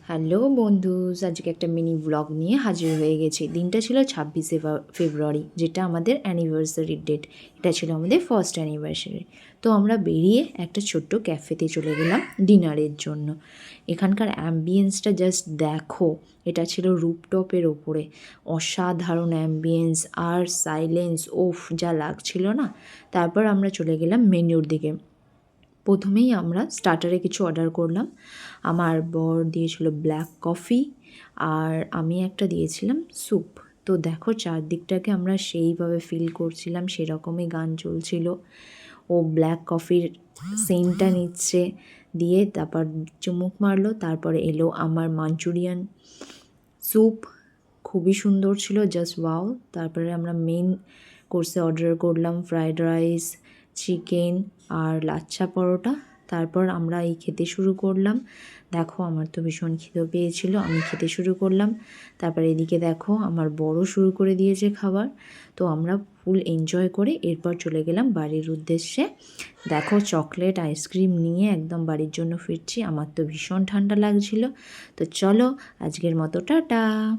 Hello বন্ধুস, আজকে একটা mini blog নিয়ে হাজির হয়ে গেছি। দিনটা ছিল 26শে ফেব্রুয়ারি, যেটা আমাদের অ্যানিভার্সারির ডেট। এটা ছিল আমাদের ফার্স্ট অ্যানিভার্সারি। তো আমরা বেরিয়ে একটা ছোট্ট ক্যাফেতে চলে গেলাম ডিনারের জন্য। এখানকার অ্যাম্বিয়েন্সটা জাস্ট দেখো। এটা ছিল রুপটপের ওপরে, অসাধারণ অ্যাম্বিয়েন্স আর সাইলেন্স, ওফ যা লাগছিল না। তারপর আমরা চলে গেলাম মেনুর দিকে। প্রথমেই আমরা স্টার্টারে কিছু অর্ডার করলাম। আমার বর দিয়েছিল ব্ল্যাক কফি আর আমি একটা দিয়েছিলাম স্যুপ। তো দেখো চারদিকটাকে আমরা সেইভাবে ফিল করছিলাম, সেরকমই গান চলছিল। ও ব্ল্যাক কফির সেন্টটা নিচ্ছে, দিয়ে তারপর চুমুক মারলো। তারপরে এলো আমার মাঞ্চুরিয়ান স্যুপ, খুবই সুন্দর ছিল, জাস্ট ওয়াও। তারপরে আমরা মেন কোর্সে অর্ডার করলাম ফ্রায়েড রাইস, চিকেন আর লাচ্ছা পরোটা। তারপর আমরা এই খেতে শুরু করলাম। দেখো আমার তো ভীষণ খিদে পেয়েছিল, আমি খেতে শুরু করলাম। তারপর এদিকে দেখো আমার বড় শুরু করে দিয়েছে খাবার। তো আমরা ফুল এনজয় করে এরপর চলে গেলাম বাড়ির উদ্দেশ্যে। দেখো চকলেট আইসক্রিম নিয়ে একদম বাড়ির জন্য ফিরছি। আমার তো ভীষণ ঠান্ডা লাগছিল। তো চলো আজকের মতো টাটা।